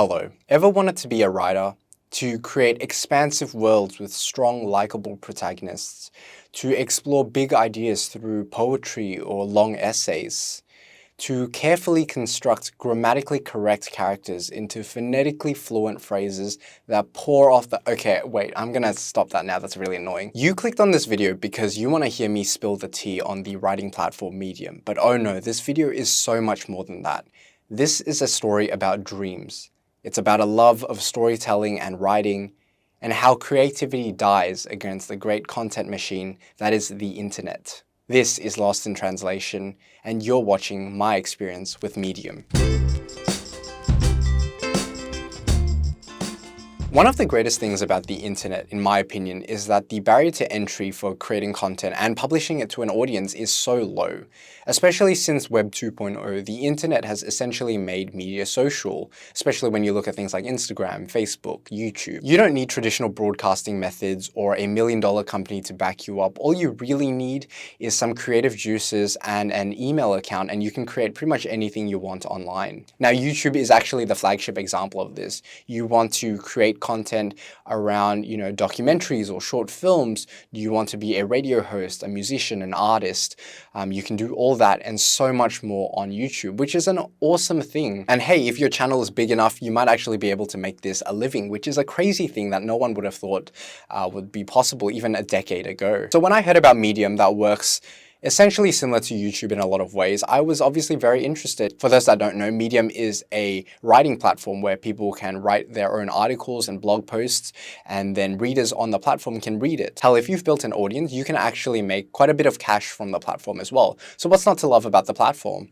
Hello. Ever wanted to be a writer? To create expansive worlds with strong, likable protagonists? To explore big ideas through poetry or long essays? To carefully construct grammatically correct characters into phonetically fluent phrases that pour off the— okay, wait, I'm gonna stop that now, that's really annoying. You clicked on this video because you want to hear me spill the tea on the writing platform Medium, but oh no, this video is so much more than that. This is a story about dreams. It's about a love of storytelling and writing, and how creativity dies against the great content machine that is the internet. This is Lost in Translation, and you're watching my experience with Medium. One of the greatest things about the internet, in my opinion, is that the barrier to entry for creating content and publishing it to an audience is so low. Especially since Web 2.0, the internet has essentially made media social, especially when you look at things like Instagram, Facebook, YouTube. You don't need traditional broadcasting methods or $1 million company to back you up. All you really need is some creative juices and an email account, and you can create pretty much anything you want online. Now, YouTube is actually the flagship example of this. You want to create content around, documentaries or short films. You want to be a radio host, a musician, an artist. You can do all that and so much more on YouTube, which is an awesome thing. And hey, if your channel is big enough, you might actually be able to make this a living, which is a crazy thing that no one would have thought would be possible even a decade ago. So when I heard about Medium that works essentially similar to YouTube in a lot of ways, I was obviously very interested. For those that don't know, Medium is a writing platform where people can write their own articles and blog posts, and then readers on the platform can read it. Hell, if you've built an audience, you can actually make quite a bit of cash from the platform as well. So what's not to love about the platform?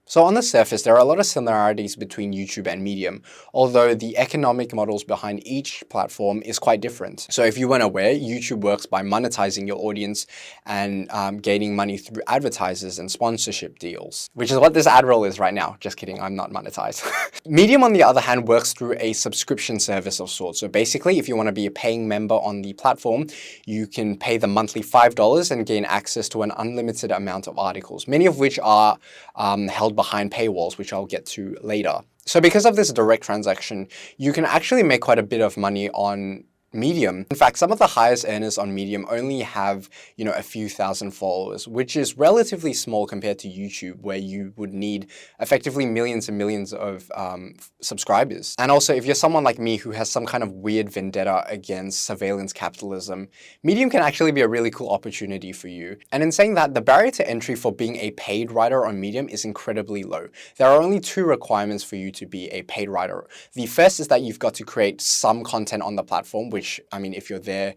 So on the surface, there are a lot of similarities between YouTube and Medium, although the economic models behind each platform is quite different. So if you weren't aware, YouTube works by monetizing your audience and gaining money through advertisers and sponsorship deals, which is what this ad roll is right now. Just kidding, I'm not monetized. Medium, on the other hand, works through a subscription service of sorts. So basically, if you want to be a paying member on the platform, you can pay the monthly $5 and gain access to an unlimited amount of articles, many of which are held behind paywalls, which I'll get to later. So because of this direct transaction, you can actually make quite a bit of money on Medium. In fact, some of the highest earners on Medium only have, a few thousand followers, which is relatively small compared to YouTube, where you would need effectively millions and millions of subscribers. And also, if you're someone like me who has some kind of weird vendetta against surveillance capitalism, Medium can actually be a really cool opportunity for you. And in saying that, the barrier to entry for being a paid writer on Medium is incredibly low. There are only two requirements for you to be a paid writer. The first is that you've got to create some content on the platform, which, I mean, if you're there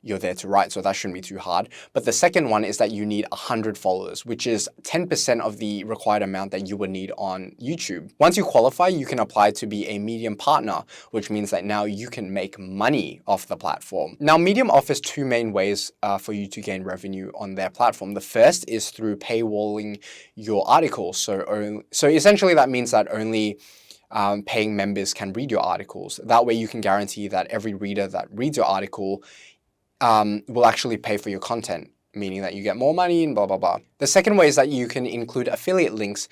to write, so that shouldn't be too hard. But the second one is that you need 100 followers, which is 10% of the required amount that you would need on YouTube. Once you qualify, you can apply to be a Medium partner, which means that now you can make money off the platform. Now, Medium offers two main ways for you to gain revenue on their platform. The first is through paywalling your articles. So essentially that means that only paying members can read your articles. That way you can guarantee that every reader that reads your article will actually pay for your content, meaning that you get more money and blah, blah, blah. The second way is that you can include affiliate links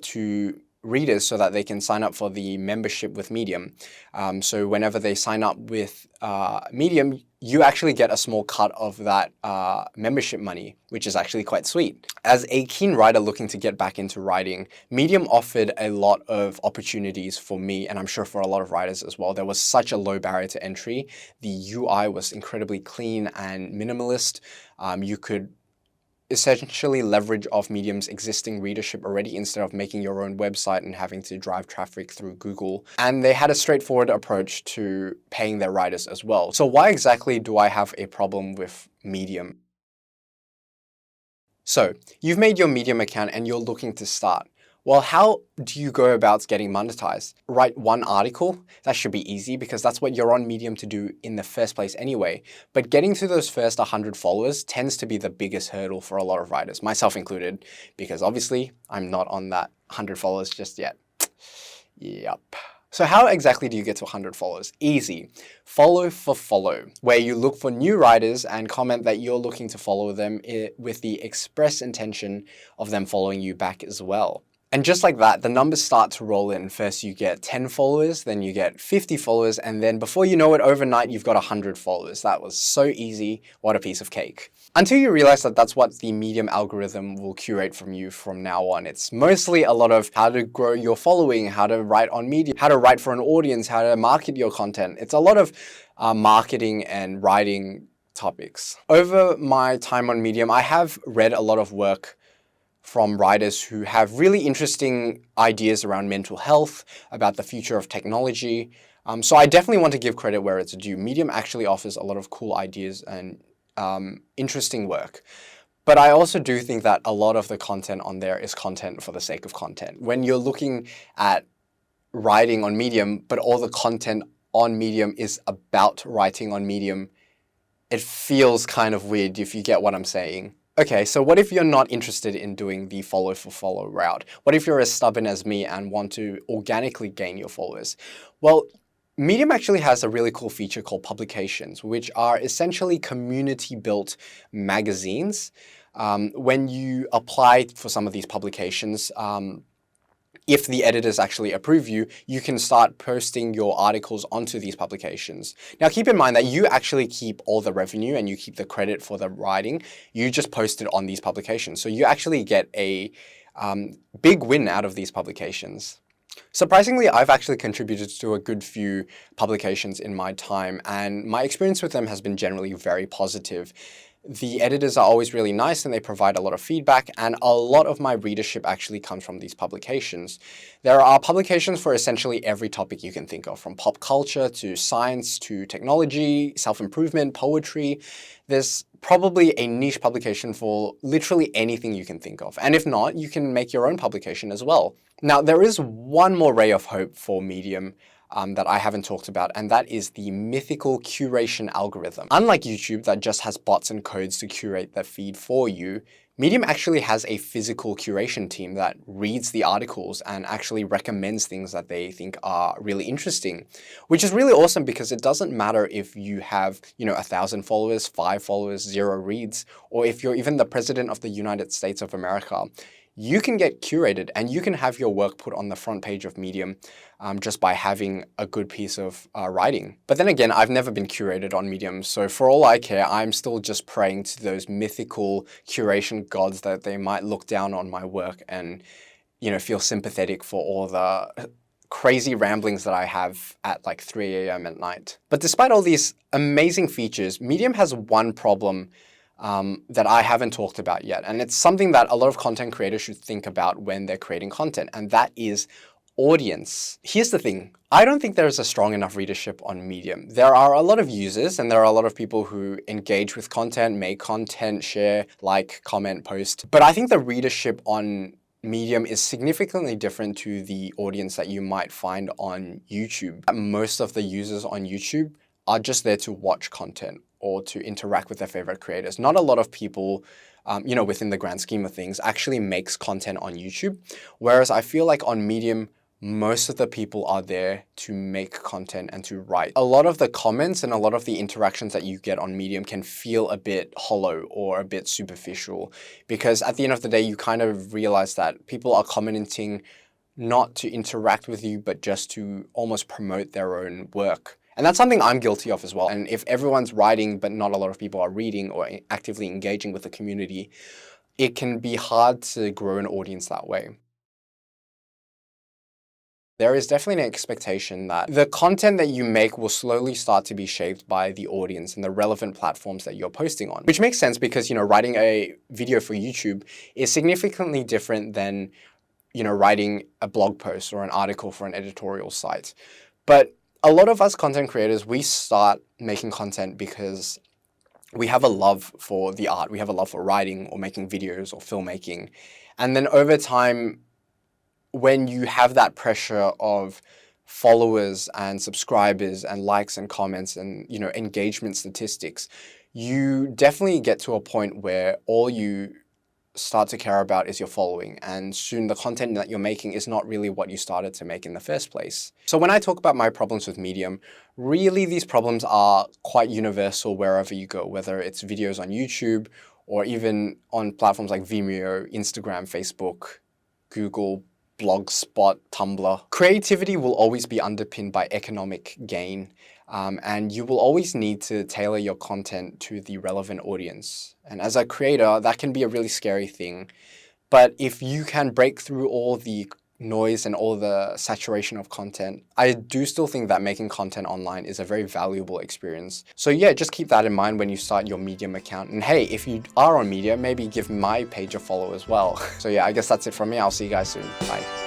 to readers so that they can sign up for the membership with Medium. So whenever they sign up with Medium, you actually get a small cut of that membership money, which is actually quite sweet. As a keen writer looking to get back into writing, Medium offered a lot of opportunities for me, and I'm sure for a lot of writers as well. There was such a low barrier to entry. The UI was incredibly clean and minimalist. You could essentially leverage off Medium's existing readership already instead of making your own website and having to drive traffic through Google. And they had a straightforward approach to paying their writers as well. So why exactly do I have a problem with Medium? So you've made your Medium account and you're looking to start. Well, how do you go about getting monetized? Write one article? That should be easy because that's what you're on Medium to do in the first place anyway. But getting to those first 100 followers tends to be the biggest hurdle for a lot of writers, myself included, because obviously I'm not on that 100 followers just yet. Yep. So how exactly do you get to 100 followers? Easy. Follow for follow, where you look for new writers and comment that you're looking to follow them with the express intention of them following you back as well. And just like that, the numbers start to roll in. First you get 10 followers, then you get 50 followers, and then before you know it, overnight, you've got 100 followers. That was so easy. What a piece of cake. Until you realize that that's what the Medium algorithm will curate from you from now on. It's mostly a lot of how to grow your following, how to write on Medium, how to write for an audience, how to market your content. It's a lot of marketing and writing topics. Over my time on Medium, I have read a lot of work from writers who have really interesting ideas around mental health, about the future of technology. So I definitely want to give credit where it's due. Medium actually offers a lot of cool ideas and interesting work. But I also do think that a lot of the content on there is content for the sake of content. When you're looking at writing on Medium, but all the content on Medium is about writing on Medium, it feels kind of weird if you get what I'm saying. Okay, so what if you're not interested in doing the follow for follow route? What if you're as stubborn as me and want to organically gain your followers? Well, Medium actually has a really cool feature called publications, which are essentially community-built magazines. When you apply for some of these publications, if the editors actually approve you, you can start posting your articles onto these publications. Now, keep in mind that you actually keep all the revenue and you keep the credit for the writing. You just post it on these publications. So you actually get a big win out of these publications. Surprisingly, I've actually contributed to a good few publications in my time, and my experience with them has been generally very positive. The editors are always really nice and they provide a lot of feedback, and a lot of my readership actually comes from these publications. There are publications for essentially every topic you can think of, from pop culture to science to technology, self-improvement, poetry. There's probably a niche publication for literally anything you can think of. And if not, you can make your own publication as well. Now, there is one more ray of hope for Medium that I haven't talked about, and that is the mythical curation algorithm. Unlike YouTube that just has bots and codes to curate the feed for you, Medium actually has a physical curation team that reads the articles and actually recommends things that they think are really interesting, which is really awesome because it doesn't matter if you have, 1,000 followers, 5 followers, 0 reads, or if you're even the president of the United States of America. You can get curated and you can have your work put on the front page of Medium just by having a good piece of writing. But then again, I've never been curated on Medium, so for all I care, I'm still just praying to those mythical curation gods that they might look down on my work and, feel sympathetic for all the crazy ramblings that I have at like 3 a.m. at night. But despite all these amazing features, Medium has one problem that I haven't talked about yet. And it's something that a lot of content creators should think about when they're creating content, and that is audience. Here's the thing. I don't think there's a strong enough readership on Medium. There are a lot of users and there are a lot of people who engage with content, make content, share, like, comment, post. But I think the readership on Medium is significantly different to the audience that you might find on YouTube. Most of the users on YouTube are just there to watch content or to interact with their favorite creators. Not a lot of people, within the grand scheme of things, actually makes content on YouTube. Whereas I feel like on Medium, most of the people are there to make content and to write. A lot of the comments and a lot of the interactions that you get on Medium can feel a bit hollow or a bit superficial, because at the end of the day, you kind of realize that people are commenting not to interact with you, but just to almost promote their own work. And that's something I'm guilty of as well. And if everyone's writing, but not a lot of people are reading or actively engaging with the community, it can be hard to grow an audience that way. There is definitely an expectation that the content that you make will slowly start to be shaped by the audience and the relevant platforms that you're posting on, which makes sense because, writing a video for YouTube is significantly different than, writing a blog post or an article for an editorial site. But a lot of us content creators, we start making content because we have a love for the art. We have a love for writing or making videos or filmmaking. And then over time, when you have that pressure of followers and subscribers and likes and comments and, engagement statistics, you definitely get to a point where all you start to care about is your following, and soon the content that you're making is not really what you started to make in the first place. So when I talk about my problems with Medium, really these problems are quite universal wherever you go, whether it's videos on YouTube or even on platforms like Vimeo, Instagram, Facebook, Google, Blogspot, Tumblr. Creativity will always be underpinned by economic gain, and you will always need to tailor your content to the relevant audience. And as a creator, that can be a really scary thing. But if you can break through all the noise and all the saturation of content, I do still think that making content online is a very valuable experience. So yeah, just keep that in mind when you start your Medium account. And hey, if you are on Medium, maybe give my page a follow as well. So yeah, I guess that's it from me. I'll see you guys soon. Bye.